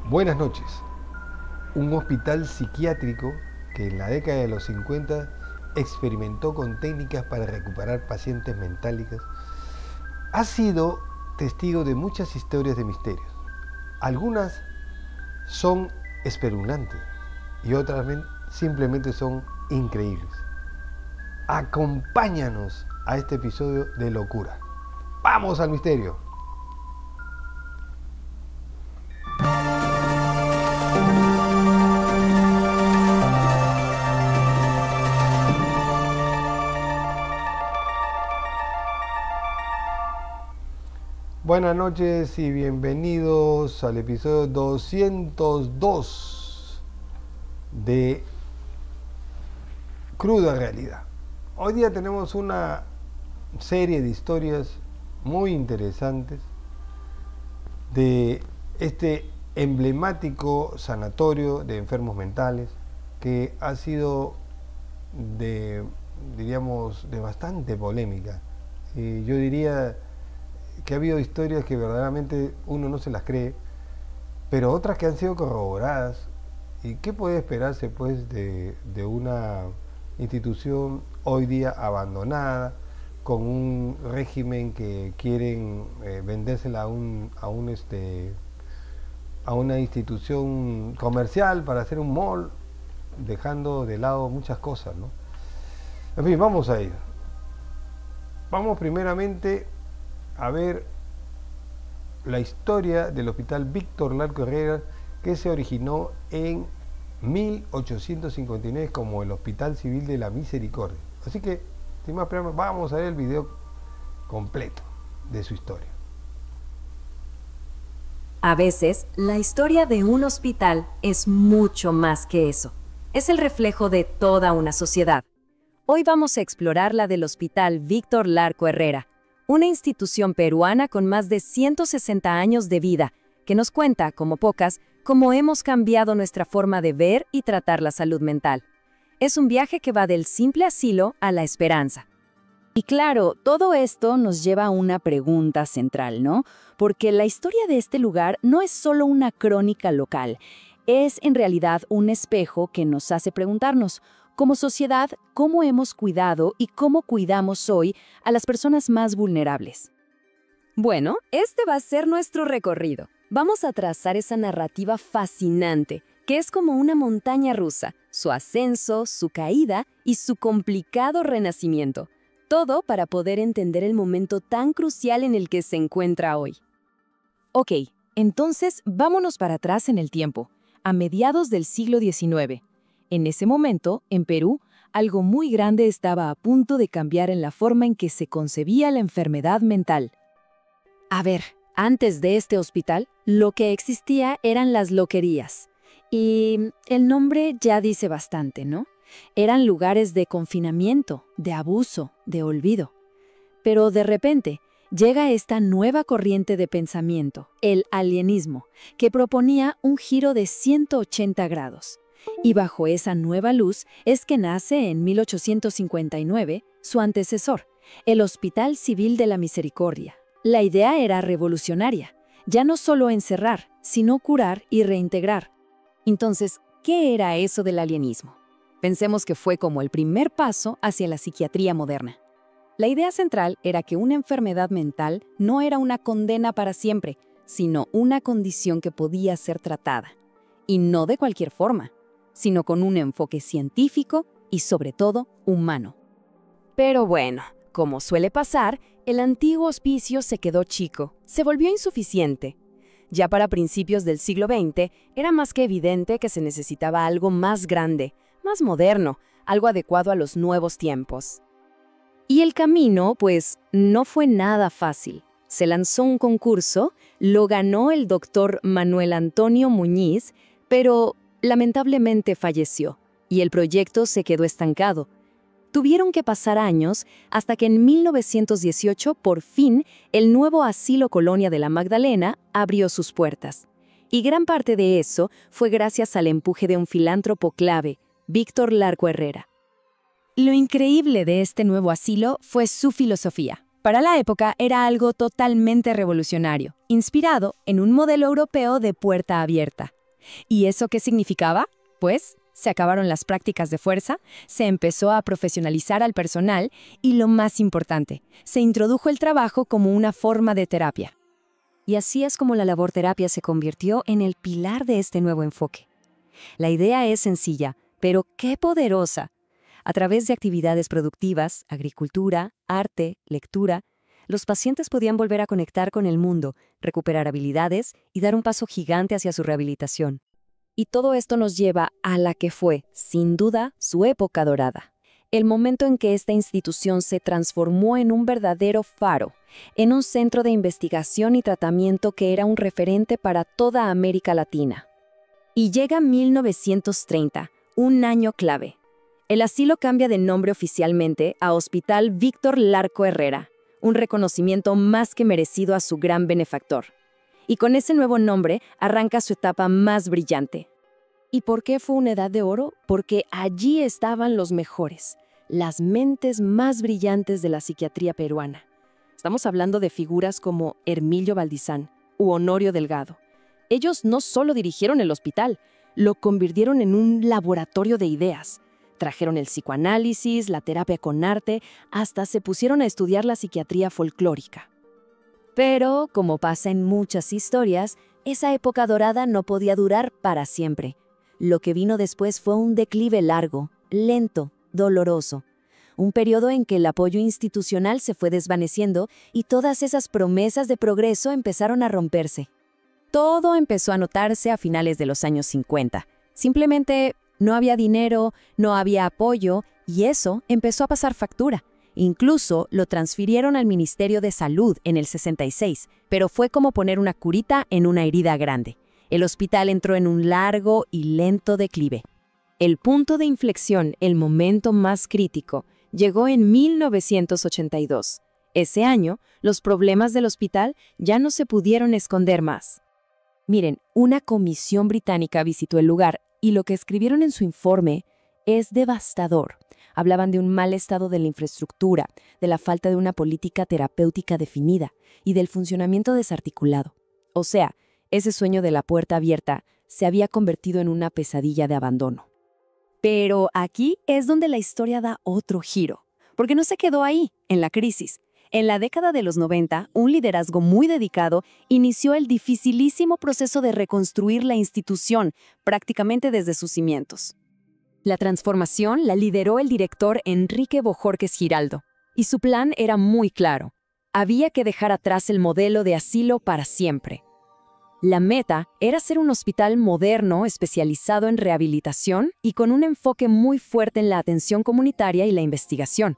Buenas noches. Un hospital psiquiátrico que en la década de los 50 experimentó con técnicas para recuperar pacientes mentales ha sido testigo de muchas historias de misterios. Algunas son espeluznantes y otras simplemente son increíbles. Acompáñanos a este episodio de locura. ¡Vamos al misterio! Buenas noches y bienvenidos al episodio 202 de Cruda Realidad. Hoy día tenemos una serie de historias muy interesantes de este emblemático sanatorio de enfermos mentales que ha sido de bastante polémica. Yo diría que ha habido historias que verdaderamente uno no se las cree, pero otras que han sido corroboradas. ¿Y qué puede esperarse pues de una institución hoy día abandonada, con un régimen que quieren vendérsela a una institución comercial para hacer un mall, dejando de lado muchas cosas, ¿no? En fin, vamos a ir. Vamos primeramente a ver la historia del Hospital Víctor Larco Herrera, que se originó en 1859 como el Hospital Civil de la Misericordia. Así que, sin más preámbulos, vamos a ver el video completo de su historia. A veces, la historia de un hospital es mucho más que eso. Es el reflejo de toda una sociedad. Hoy vamos a explorar la del Hospital Víctor Larco Herrera, una institución peruana con más de 160 años de vida, que nos cuenta, como pocas, cómo hemos cambiado nuestra forma de ver y tratar la salud mental. Es un viaje que va del simple asilo a la esperanza. Y claro, todo esto nos lleva a una pregunta central, ¿no? Porque la historia de este lugar no es solo una crónica local, es en realidad un espejo que nos hace preguntarnos, como sociedad, cómo hemos cuidado y cómo cuidamos hoy a las personas más vulnerables. Bueno, este va a ser nuestro recorrido. Vamos a trazar esa narrativa fascinante, que es como una montaña rusa, su ascenso, su caída y su complicado renacimiento. Todo para poder entender el momento tan crucial en el que se encuentra hoy. Ok, entonces vámonos para atrás en el tiempo, a mediados del siglo XIX. En ese momento, en Perú, algo muy grande estaba a punto de cambiar en la forma en que se concebía la enfermedad mental. A ver, antes de este hospital, lo que existía eran las loquerías. Y el nombre ya dice bastante, ¿no? Eran lugares de confinamiento, de abuso, de olvido. Pero de repente, llega esta nueva corriente de pensamiento, el alienismo, que proponía un giro de 180 grados. Y bajo esa nueva luz es que nace en 1859 su antecesor, el Hospital Civil de la Misericordia. La idea era revolucionaria, ya no solo encerrar, sino curar y reintegrar. Entonces, ¿qué era eso del alienismo? Pensemos que fue como el primer paso hacia la psiquiatría moderna. La idea central era que una enfermedad mental no era una condena para siempre, sino una condición que podía ser tratada. Y no de cualquier forma, sino con un enfoque científico y, sobre todo, humano. Pero bueno, como suele pasar, el antiguo hospicio se quedó chico, se volvió insuficiente. Ya para principios del siglo XX, era más que evidente que se necesitaba algo más grande, más moderno, algo adecuado a los nuevos tiempos. Y el camino, pues, no fue nada fácil. Se lanzó un concurso, lo ganó el doctor Manuel Antonio Muñiz, pero lamentablemente falleció, y el proyecto se quedó estancado. Tuvieron que pasar años hasta que en 1918, por fin, el nuevo asilo Colonia de la Magdalena abrió sus puertas. Y gran parte de eso fue gracias al empuje de un filántropo clave, Víctor Larco Herrera. Lo increíble de este nuevo asilo fue su filosofía. Para la época era algo totalmente revolucionario, inspirado en un modelo europeo de puerta abierta. ¿Y eso qué significaba? Pues se acabaron las prácticas de fuerza, se empezó a profesionalizar al personal y, lo más importante, se introdujo el trabajo como una forma de terapia. Y así es como la laborterapia se convirtió en el pilar de este nuevo enfoque. La idea es sencilla, pero qué poderosa. A través de actividades productivas, agricultura, arte, lectura, los pacientes podían volver a conectar con el mundo, recuperar habilidades y dar un paso gigante hacia su rehabilitación. Y todo esto nos lleva a la que fue, sin duda, su época dorada. El momento en que esta institución se transformó en un verdadero faro, en un centro de investigación y tratamiento que era un referente para toda América Latina. Y llega 1930, un año clave. El asilo cambia de nombre oficialmente a Hospital Víctor Larco Herrera, un reconocimiento más que merecido a su gran benefactor. Y con ese nuevo nombre arranca su etapa más brillante. ¿Y por qué fue una edad de oro? Porque allí estaban los mejores, las mentes más brillantes de la psiquiatría peruana. Estamos hablando de figuras como Hermilio Valdizán u Honorio Delgado. Ellos no solo dirigieron el hospital, lo convirtieron en un laboratorio de ideas. Trajeron el psicoanálisis, la terapia con arte, hasta se pusieron a estudiar la psiquiatría folclórica. Pero, como pasa en muchas historias, esa época dorada no podía durar para siempre. Lo que vino después fue un declive largo, lento, doloroso. Un periodo en que el apoyo institucional se fue desvaneciendo y todas esas promesas de progreso empezaron a romperse. Todo empezó a notarse a finales de los años 50. Simplemente no había dinero, no había apoyo, y eso empezó a pasar factura. Incluso lo transfirieron al Ministerio de Salud en el 66, pero fue como poner una curita en una herida grande. El hospital entró en un largo y lento declive. El punto de inflexión, el momento más crítico, llegó en 1982. Ese año, los problemas del hospital ya no se pudieron esconder más. Miren, una comisión británica visitó el lugar y lo que escribieron en su informe es devastador. Hablaban de un mal estado de la infraestructura, de la falta de una política terapéutica definida y del funcionamiento desarticulado. O sea, ese sueño de la puerta abierta se había convertido en una pesadilla de abandono. Pero aquí es donde la historia da otro giro, porque no se quedó ahí, en la crisis. En la década de los 90, un liderazgo muy dedicado inició el dificilísimo proceso de reconstruir la institución, prácticamente desde sus cimientos. La transformación la lideró el director Enrique Bojórquez Giraldo, y su plan era muy claro. Había que dejar atrás el modelo de asilo para siempre. La meta era ser un hospital moderno especializado en rehabilitación y con un enfoque muy fuerte en la atención comunitaria y la investigación.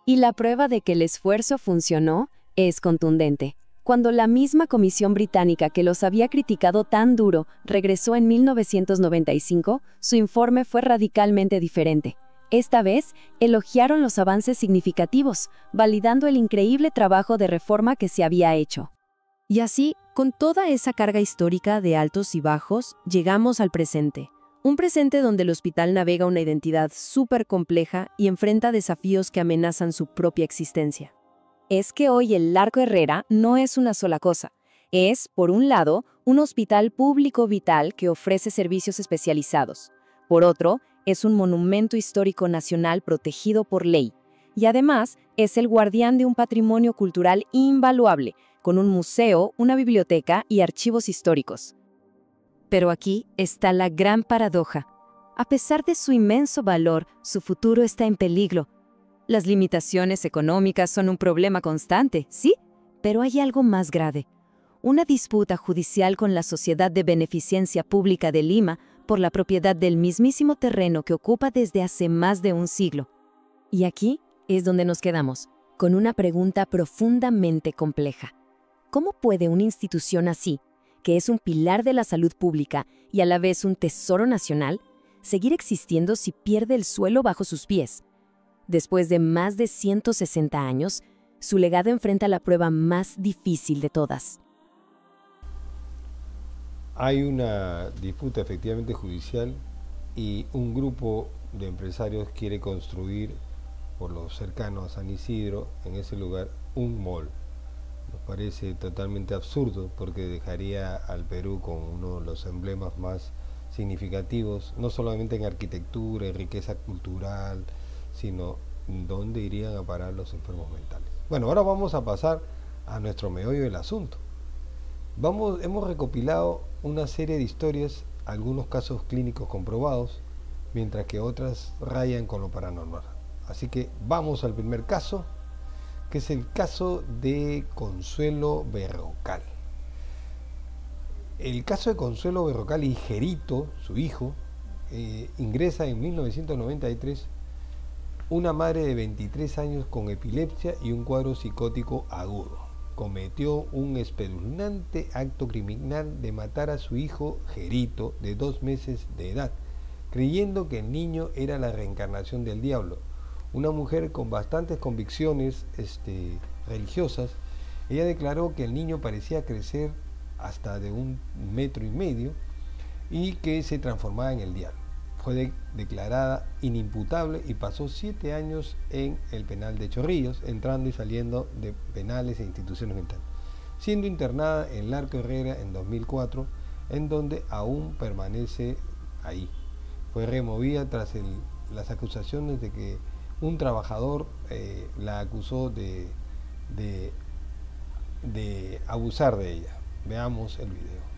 Y la prueba de que el esfuerzo funcionó es contundente. Cuando la misma comisión británica que los había criticado tan duro regresó en 1995, su informe fue radicalmente diferente. Esta vez, elogiaron los avances significativos, validando el increíble trabajo de reforma que se había hecho. Y así, con toda esa carga histórica de altos y bajos, llegamos al presente. Un presente donde el hospital navega una identidad súper compleja y enfrenta desafíos que amenazan su propia existencia. Es que hoy el Larco Herrera no es una sola cosa. Es, por un lado, un hospital público vital que ofrece servicios especializados. Por otro, es un monumento histórico nacional protegido por ley. Y además, es el guardián de un patrimonio cultural invaluable, con un museo, una biblioteca y archivos históricos. Pero aquí está la gran paradoja. A pesar de su inmenso valor, su futuro está en peligro. Las limitaciones económicas son un problema constante, sí, pero hay algo más grave. Una disputa judicial con la Sociedad de Beneficencia Pública de Lima por la propiedad del mismísimo terreno que ocupa desde hace más de un siglo. Y aquí es donde nos quedamos, con una pregunta profundamente compleja. ¿Cómo puede una institución así, que es un pilar de la salud pública y a la vez un tesoro nacional, seguir existiendo si pierde el suelo bajo sus pies? Después de más de 160 años, su legado enfrenta la prueba más difícil de todas. Hay una disputa efectivamente judicial y un grupo de empresarios quiere construir por lo cercano a San Isidro, en ese lugar, un mall. Nos parece totalmente absurdo porque dejaría al Perú con uno de los emblemas más significativos, no solamente en arquitectura, en riqueza cultural, sino dónde irían a parar los enfermos mentales. Bueno, ahora vamos a pasar a nuestro meollo del asunto. Hemos recopilado una serie de historias, algunos casos clínicos comprobados, mientras que otras rayan con lo paranormal. Así que vamos al primer caso, que es el caso de Consuelo Berrocal. El caso de Consuelo Berrocal y Gerito, su hijo, ingresa en 1993 una madre de 23 años con epilepsia y un cuadro psicótico agudo. Cometió un espeluznante acto criminal de matar a su hijo Gerito, de 2 meses de edad, creyendo que el niño era la reencarnación del diablo. Una mujer con bastantes convicciones religiosas, ella declaró que el niño parecía crecer hasta de 1,5 metros y que se transformaba en el diablo. Fue declarada inimputable y pasó 7 años en el penal de Chorrillos, entrando y saliendo de penales e instituciones mentales, siendo internada en Larco Herrera en 2004, en donde aún permanece ahí. Fue removida tras las acusaciones de que un trabajador la acusó de abusar de ella. Veamos el video.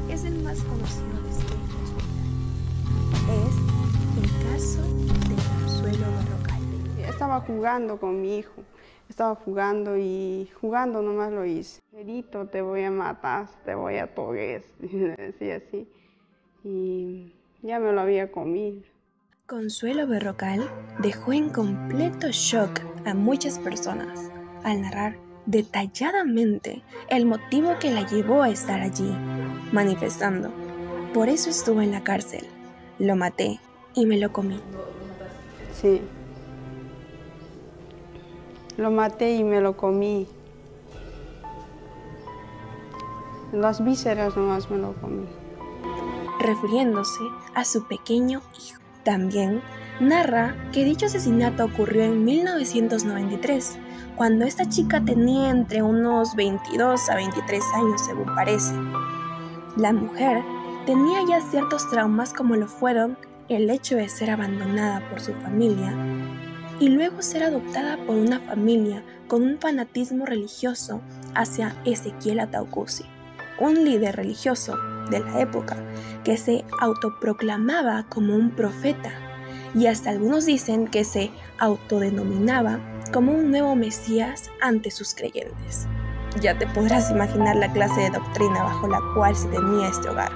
Es el más conocido de este caso. Es el caso de Consuelo Berrocal. Estaba jugando con mi hijo, estaba jugando y jugando nomás lo hice. Gerito, te voy a matar, te voy a togues, le decía así. Y ya me lo había comido. Consuelo Berrocal dejó en completo shock a muchas personas al narrar detalladamente el motivo que la llevó a estar allí, manifestando: por eso estuve en la cárcel, lo maté y me lo comí. Sí, lo maté y me lo comí. Las vísceras nomás me lo comí. Refiriéndose a su pequeño hijo. También narra que dicho asesinato ocurrió en 1993, cuando esta chica tenía entre unos 22 a 23 años, según parece. La mujer tenía ya ciertos traumas, como lo fueron el hecho de ser abandonada por su familia y luego ser adoptada por una familia con un fanatismo religioso hacia Ezequiel Ataucusi, un líder religioso de la época que se autoproclamaba como un profeta, y hasta algunos dicen que se autodenominaba como un nuevo Mesías ante sus creyentes. Ya te podrás imaginar la clase de doctrina bajo la cual se tenía este hogar.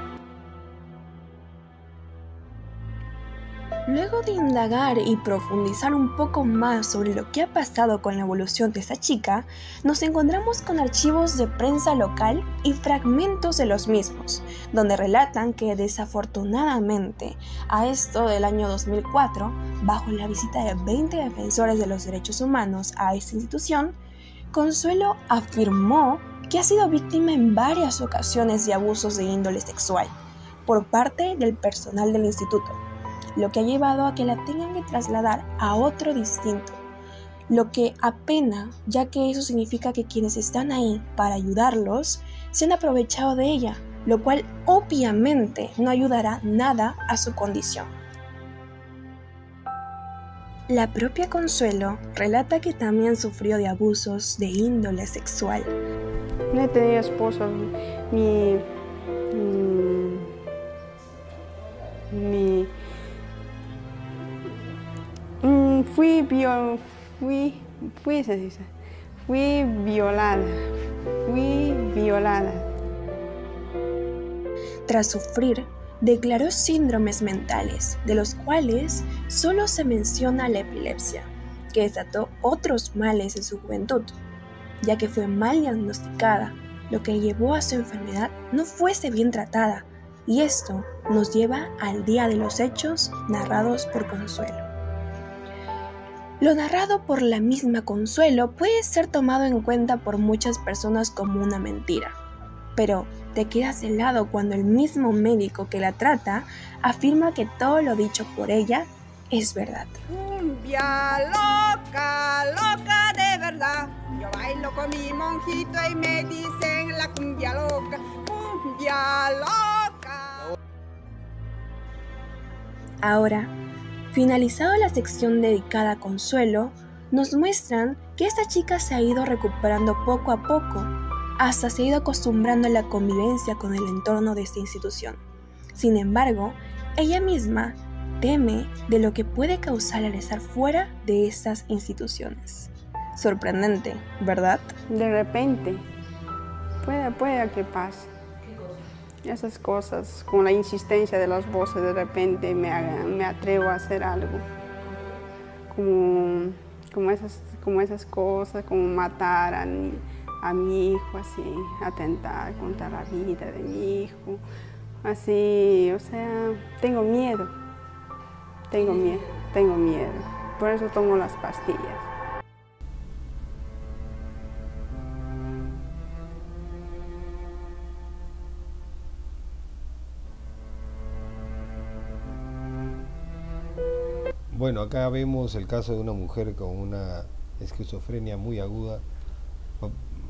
Luego de indagar y profundizar un poco más sobre lo que ha pasado con la evolución de esta chica, nos encontramos con archivos de prensa local y fragmentos de los mismos, donde relatan que desafortunadamente a esto del año 2004, bajo la visita de 20 defensores de los derechos humanos a esta institución, Consuelo afirmó que ha sido víctima en varias ocasiones de abusos de índole sexual por parte del personal del instituto, lo que ha llevado a que la tengan que trasladar a otro distinto, lo que apena, ya que eso significa que quienes están ahí para ayudarlos se han aprovechado de ella, lo cual obviamente no ayudará nada a su condición. La propia Consuelo relata que también sufrió de abusos de índole sexual. No he tenido esposo, fui violada. Tras sufrir, declaró síndromes mentales, de los cuales solo se menciona la epilepsia, que desató otros males en su juventud, ya que fue mal diagnosticada, lo que llevó a su enfermedad no fuese bien tratada, y esto nos lleva al día de los hechos narrados por Consuelo. Lo narrado por la misma Consuelo puede ser tomado en cuenta por muchas personas como una mentira, pero te quedas helado cuando el mismo médico que la trata afirma que todo lo dicho por ella es verdad. Cumbia loca, loca de verdad. Yo bailo con mi monjito y me dicen la cumbia loca. Cumbia Ahora, finalizado la sección dedicada a Consuelo, nos muestran que esta chica se ha ido recuperando poco a poco, hasta se ha ido acostumbrando a la convivencia con el entorno de esta institución. Sin embargo, ella misma teme de lo que puede causar al estar fuera de estas instituciones. Sorprendente, ¿verdad? De repente, puede que pase. Esas cosas, con la insistencia de las voces, de repente me atrevo a hacer algo. Como esas cosas, como matar a mi hijo, así, atentar contra la vida de mi hijo. Así, o sea, tengo miedo. Por eso tomo las pastillas. Bueno, acá vemos el caso de una mujer con una esquizofrenia muy aguda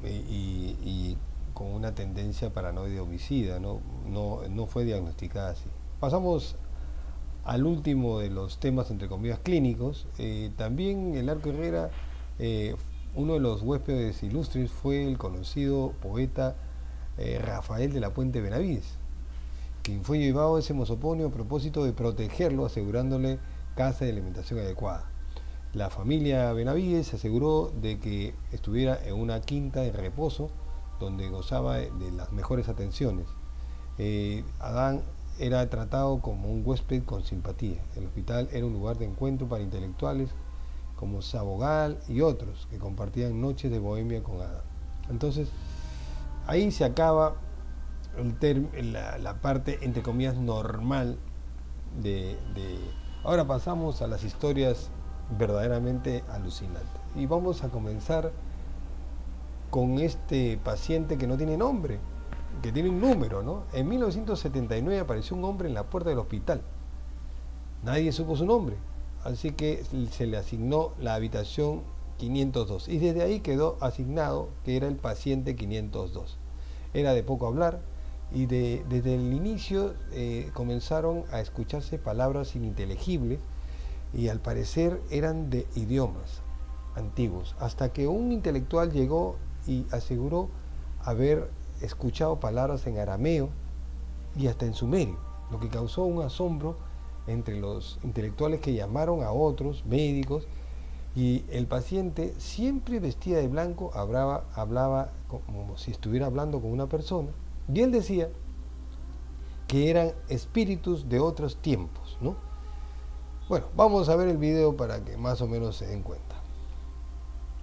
y con una tendencia paranoide homicida, no fue diagnosticada así. Pasamos al último de los temas, entre comillas, clínicos. También el Arco Herrera, uno de los huéspedes ilustres fue el conocido poeta Rafael de la Puente Benavides, quien fue llevado a ese mausoleo a propósito de protegerlo, asegurándole casa y alimentación adecuada. La familia Benavides se aseguró de que estuviera en una quinta de reposo donde gozaba de las mejores atenciones. Adán era tratado como un huésped con simpatía. El hospital era un lugar de encuentro para intelectuales como Sabogal y otros que compartían noches de bohemia con Adán. Entonces, ahí se acaba la parte, entre comillas, normal de... Ahora pasamos a las historias verdaderamente alucinantes. Y vamos a comenzar con este paciente que no tiene nombre, que tiene un número, ¿no? En 1979 apareció un hombre en la puerta del hospital. Nadie supo su nombre, así que se le asignó la habitación 502. Y desde ahí quedó asignado que era el paciente 502. Era de poco hablar. Y desde el inicio comenzaron a escucharse palabras ininteligibles y al parecer eran de idiomas antiguos, hasta que un intelectual llegó y aseguró haber escuchado palabras en arameo y hasta en sumerio, lo que causó un asombro entre los intelectuales que llamaron a otros médicos, y el paciente, siempre vestida de blanco, hablaba como si estuviera hablando con una persona. Y él decía que eran espíritus de otros tiempos, ¿no? Bueno, vamos a ver el video para que más o menos se den cuenta.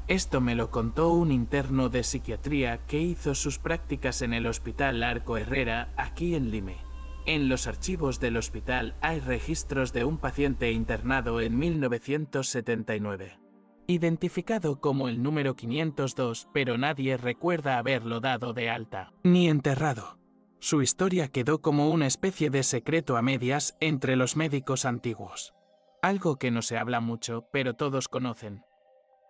Esto me lo contó un interno de psiquiatría que hizo sus prácticas en el Hospital Arco Herrera, aquí en Lime. En los archivos del hospital hay registros de un paciente internado en 1979. Identificado como el número 502, pero nadie recuerda haberlo dado de alta, ni enterrado. Su historia quedó como una especie de secreto a medias entre los médicos antiguos. Algo que no se habla mucho, pero todos conocen.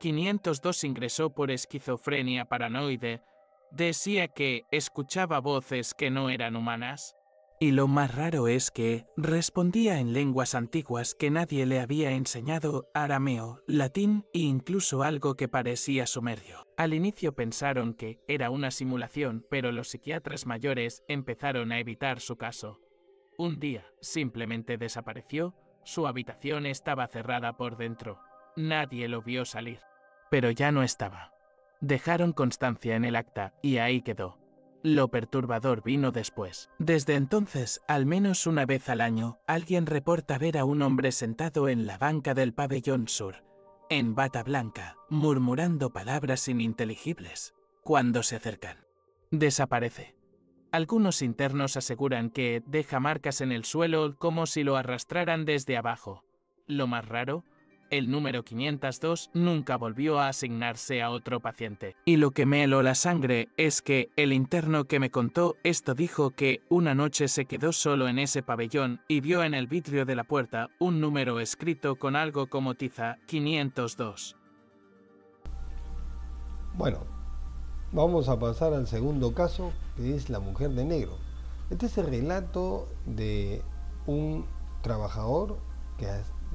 502 ingresó por esquizofrenia paranoide. Decía que escuchaba voces que no eran humanas. Y lo más raro es que respondía en lenguas antiguas que nadie le había enseñado: arameo, latín e incluso algo que parecía sumerio. Al inicio pensaron que era una simulación, pero los psiquiatras mayores empezaron a evitar su caso. Un día simplemente desapareció, su habitación estaba cerrada por dentro. Nadie lo vio salir. Pero ya no estaba. Dejaron constancia en el acta y ahí quedó. Lo perturbador vino después. Desde entonces, al menos una vez al año, alguien reporta ver a un hombre sentado en la banca del pabellón sur, en bata blanca, murmurando palabras ininteligibles. Cuando se acercan, desaparece. Algunos internos aseguran que deja marcas en el suelo como si lo arrastraran desde abajo. Lo más raro, el número 502 nunca volvió a asignarse a otro paciente. Y lo que me heló la sangre es que el interno que me contó esto dijo que una noche se quedó solo en ese pabellón y vio en el vidrio de la puerta un número escrito con algo como tiza: 502. Bueno, vamos a pasar al segundo caso, que es la mujer de negro. Este es el relato de un trabajador que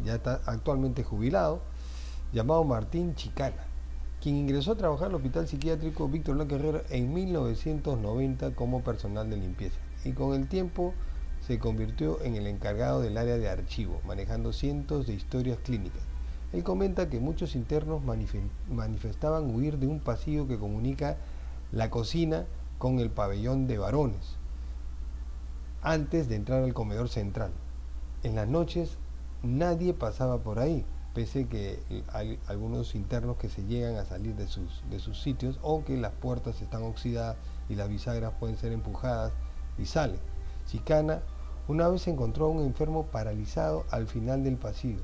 ya está actualmente jubilado, llamado Martín Chicana, quien ingresó a trabajar al Hospital Psiquiátrico Víctor Blanco Herrera en 1990 como personal de limpieza, y con el tiempo se convirtió en el encargado del área de archivo, manejando cientos de historias clínicas. Él comenta que muchos internos manifestaban huir de un pasillo que comunica la cocina con el pabellón de varones, antes de entrar al comedor central. En las noches nadie pasaba por ahí, pese que hay algunos internos que se llegan a salir de sus sitios, o que las puertas están oxidadas y las bisagras pueden ser empujadas y salen. Chicana una vez encontró a un enfermo paralizado al final del pasillo.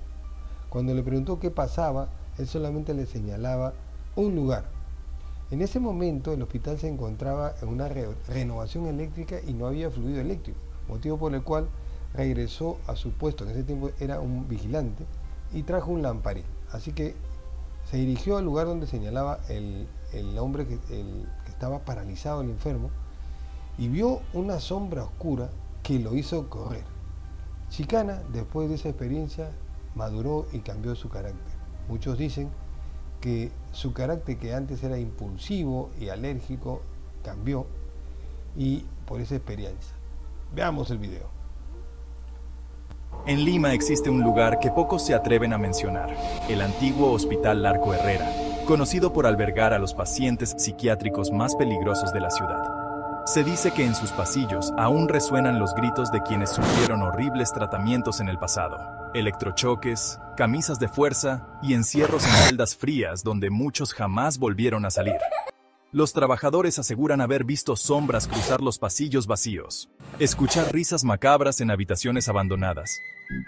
Cuando le preguntó qué pasaba, él solamente le señalaba un lugar. En ese momento el hospital se encontraba en una renovación eléctrica y no había fluido eléctrico, motivo por el cual regresó a su puesto, en ese tiempo era un vigilante, y trajo un lamparín. Así que se dirigió al lugar donde señalaba el hombre que estaba paralizado, el enfermo, y vio una sombra oscura que lo hizo correr. Chicana, después de esa experiencia, maduró y cambió su carácter. Muchos dicen que su carácter, que antes era impulsivo y alérgico, cambió, y por esa experiencia. Veamos el video. En Lima existe un lugar que pocos se atreven a mencionar, el antiguo Hospital Larco Herrera, conocido por albergar a los pacientes psiquiátricos más peligrosos de la ciudad. Se dice que en sus pasillos aún resuenan los gritos de quienes sufrieron horribles tratamientos en el pasado, electrochoques, camisas de fuerza y encierros en celdas frías donde muchos jamás volvieron a salir. Los trabajadores aseguran haber visto sombras cruzar los pasillos vacíos, escuchar risas macabras en habitaciones abandonadas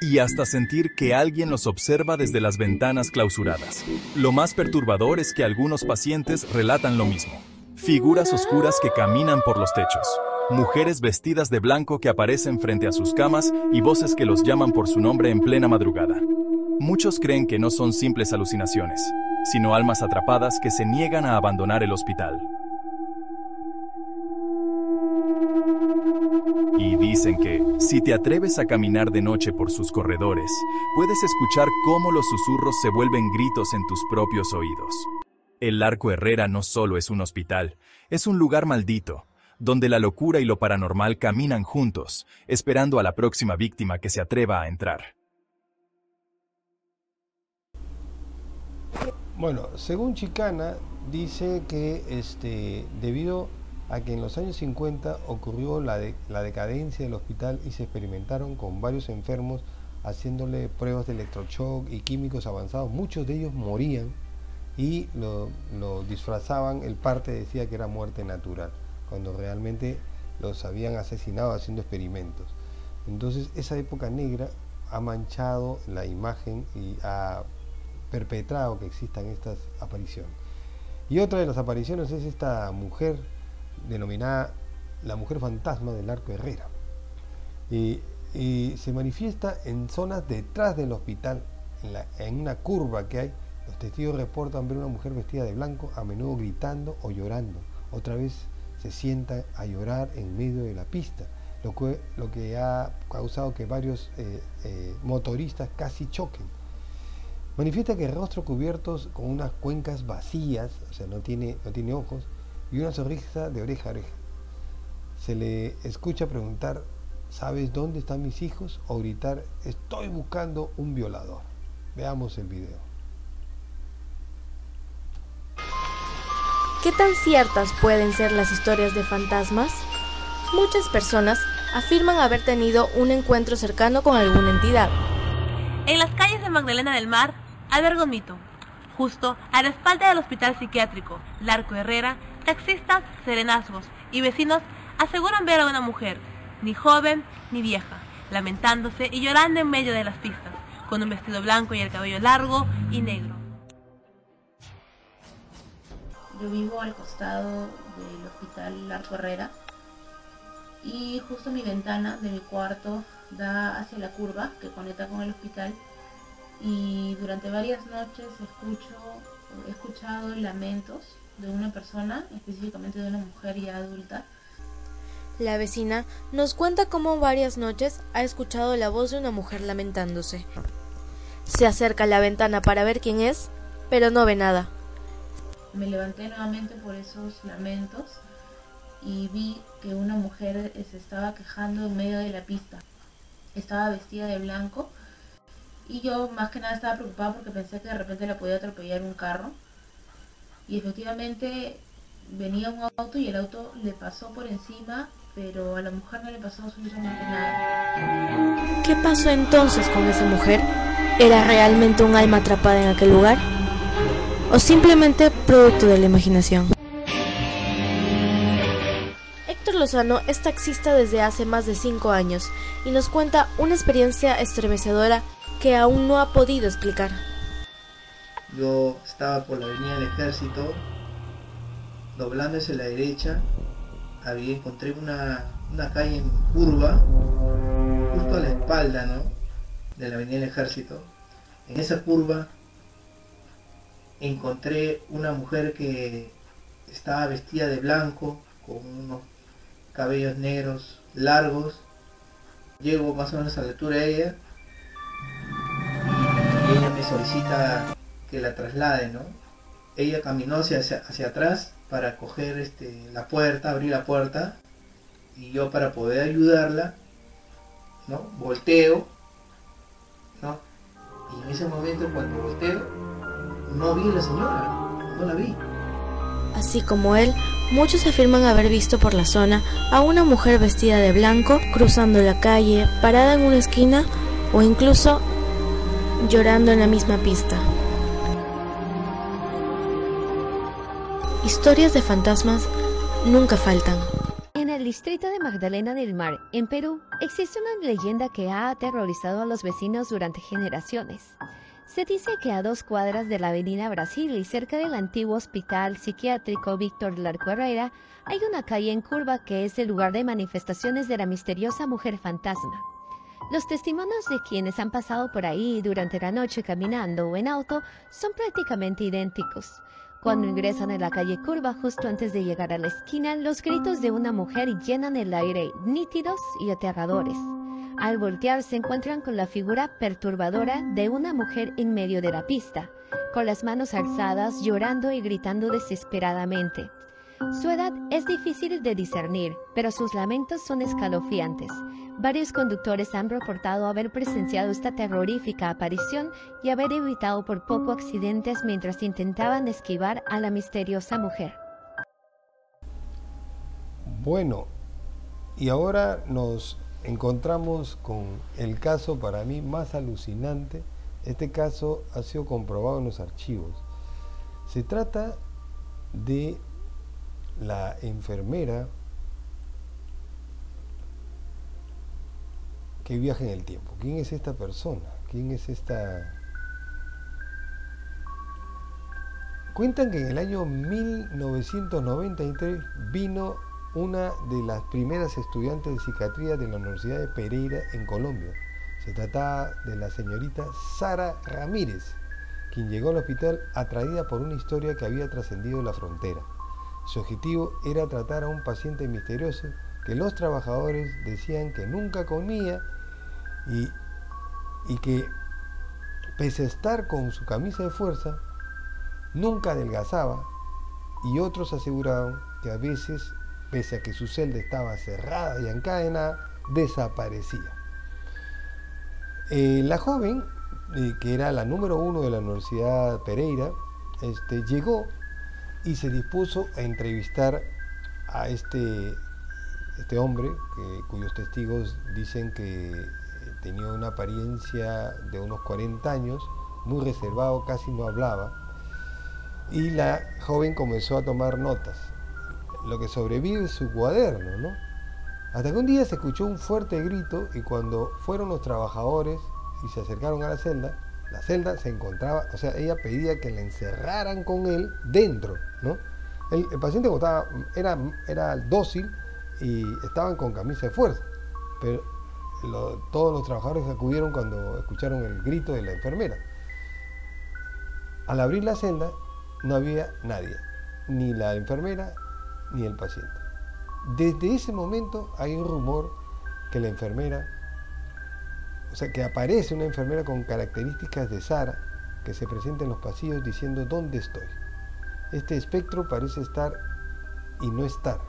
y hasta sentir que alguien los observa desde las ventanas clausuradas. Lo más perturbador es que algunos pacientes relatan lo mismo. Figuras oscuras que caminan por los techos, mujeres vestidas de blanco que aparecen frente a sus camas y voces que los llaman por su nombre en plena madrugada. Muchos creen que no son simples alucinaciones, sino almas atrapadas que se niegan a abandonar el hospital. Y dicen que, si te atreves a caminar de noche por sus corredores, puedes escuchar cómo los susurros se vuelven gritos en tus propios oídos. El Larco Herrera no solo es un hospital, es un lugar maldito, donde la locura y lo paranormal caminan juntos, esperando a la próxima víctima que se atreva a entrar. Bueno, según Chicana, dice que debido a que en los años 50 ocurrió la decadencia del hospital y se experimentaron con varios enfermos haciéndole pruebas de electroshock y químicos avanzados, muchos de ellos morían y lo disfrazaban, el parte decía que era muerte natural, cuando realmente los habían asesinado haciendo experimentos. Entonces esa época negra ha manchado la imagen y ha perpetrado que existan estas apariciones. Y otra de las apariciones es esta mujer denominada la mujer fantasma del Larco Herrera, y se manifiesta en zonas detrás del hospital, en una curva que hay. Los testigos reportan ver una mujer vestida de blanco, a menudo gritando o llorando. Otra vez se sienta a llorar en medio de la pista, lo que ha causado que varios motoristas casi choquen. Manifiesta que rostros cubiertos con unas cuencas vacías, o sea, no tiene ojos, y una sonrisa de oreja a oreja. Se le escucha preguntar: ¿sabes dónde están mis hijos? O gritar: estoy buscando un violador. Veamos el video. ¿Qué tan ciertas pueden ser las historias de fantasmas? Muchas personas afirman haber tenido un encuentro cercano con alguna entidad. En las calles de Magdalena del Mar alberga un mito. Justo a la espalda del Hospital Psiquiátrico Larco Herrera, taxistas, serenazgos y vecinos aseguran ver a una mujer, ni joven ni vieja, lamentándose y llorando en medio de las pistas, con un vestido blanco y el cabello largo y negro. Yo vivo al costado del Hospital Larco Herrera y justo mi ventana de mi cuarto da hacia la curva que conecta con el hospital, y durante varias noches he escuchado lamentos de una persona, específicamente de una mujer ya adulta. La vecina nos cuenta cómo varias noches ha escuchado la voz de una mujer lamentándose. Se acerca a la ventana para ver quién es, pero no ve nada. Me levanté nuevamente por esos lamentos y vi que una mujer se estaba quejando en medio de la pista. Estaba vestida de blanco y yo más que nada estaba preocupada porque pensé que de repente la podía atropellar un carro. Y efectivamente venía un auto y el auto le pasó por encima, pero a la mujer no le pasó absolutamente nada. ¿Qué pasó entonces con esa mujer? ¿Era realmente un alma atrapada en aquel lugar? ¿O simplemente producto de la imaginación? Héctor Lozano es taxista desde hace más de 5 años y nos cuenta una experiencia estremecedora que aún no ha podido explicar. Yo estaba por la avenida del Ejército, doblando hacia la derecha, encontré una calle en curva, justo a la espalda, ¿no?, de la avenida del Ejército. En esa curva encontré una mujer que estaba vestida de blanco, con unos cabellos negros largos. Llego más o menos a la altura de ella y ella me solicita que la traslade, ¿no? Ella caminó hacia atrás para coger la puerta, abrir la puerta, y yo, para poder ayudarla, ¿no?, volteo, ¿no? Y en ese momento, cuando volteo, no vi a la señora, no la vi. Así como él, muchos afirman haber visto por la zona a una mujer vestida de blanco cruzando la calle, parada en una esquina o incluso llorando en la misma pista. Historias de fantasmas nunca faltan. En el distrito de Magdalena del Mar, en Perú, existe una leyenda que ha aterrorizado a los vecinos durante generaciones. Se dice que a 2 cuadras de la avenida Brasil y cerca del antiguo hospital psiquiátrico Víctor Larco Herrera, hay una calle en curva que es el lugar de manifestaciones de la misteriosa mujer fantasma. Los testimonios de quienes han pasado por ahí durante la noche caminando o en auto son prácticamente idénticos. Cuando ingresan en la calle curva, justo antes de llegar a la esquina, los gritos de una mujer llenan el aire, nítidos y aterradores. Al voltear se encuentran con la figura perturbadora de una mujer en medio de la pista, con las manos alzadas, llorando y gritando desesperadamente. Su edad es difícil de discernir, pero sus lamentos son escalofriantes. Varios conductores han reportado haber presenciado esta terrorífica aparición y haber evitado por poco accidentes mientras intentaban esquivar a la misteriosa mujer. Bueno, y ahora nos encontramos con el caso para mí más alucinante. Este caso ha sido comprobado en los archivos. Se trata de la enfermera que viaja en el tiempo. ¿Quién es esta persona? ¿Quién es esta? Cuentan que en el año 1993 vino una de las primeras estudiantes de psiquiatría de la Universidad de Pereira en Colombia. Se trataba de la señorita Sara Ramírez, quien llegó al hospital atraída por una historia que había trascendido la frontera. Su objetivo era tratar a un paciente misterioso que los trabajadores decían que nunca comía y que, pese a estar con su camisa de fuerza, nunca adelgazaba, y otros aseguraban que a veces, pese a que su celda estaba cerrada y encadenada, desaparecía. La joven, que era la número 1 de la Universidad Pereira, llegó y se dispuso a entrevistar a este hombre, cuyos testigos dicen que tenía una apariencia de unos 40 años, muy reservado, casi no hablaba, y la joven comenzó a tomar notas. Lo que sobrevive es su cuaderno, ¿no? Hasta que un día se escuchó un fuerte grito, y cuando fueron los trabajadores y se acercaron a la celda se encontraba, o sea, ella pedía que la encerraran con él dentro, ¿no? El paciente era dócil y estaban con camisa de fuerza, pero todos los trabajadores acudieron cuando escucharon el grito de la enfermera. Al abrir la celda no había nadie, ni la enfermera ni el paciente. Desde ese momento hay un rumor que la enfermera o sea, que aparece una enfermera con características de Sara, que se presenta en los pasillos diciendo ¿dónde estoy? Este espectro parece estar y no estar.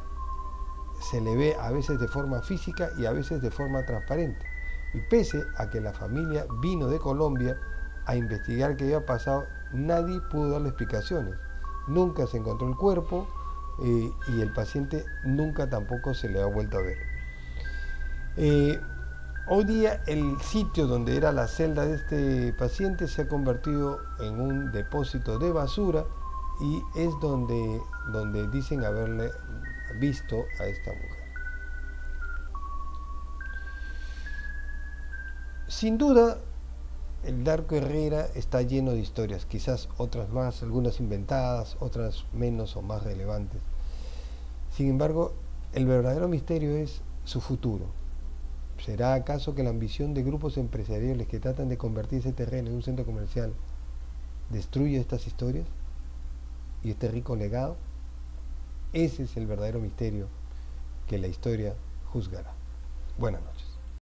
Se le ve a veces de forma física y a veces de forma transparente. Y pese a que la familia vino de Colombia a investigar qué había pasado, nadie pudo darle explicaciones. Nunca se encontró el cuerpo y el paciente nunca tampoco se le ha vuelto a ver. Hoy día el sitio donde era la celda de este paciente se ha convertido en un depósito de basura y es donde dicen haberle visto a esta mujer. Sin duda, el Larco Herrera está lleno de historias, quizás otras más, algunas inventadas, otras menos o más relevantes. Sin embargo, el verdadero misterio es su futuro. ¿Será acaso que la ambición de grupos empresariales que tratan de convertir ese terreno en un centro comercial destruye estas historias y este rico legado? Ese es el verdadero misterio que la historia juzgará. Buenas noches.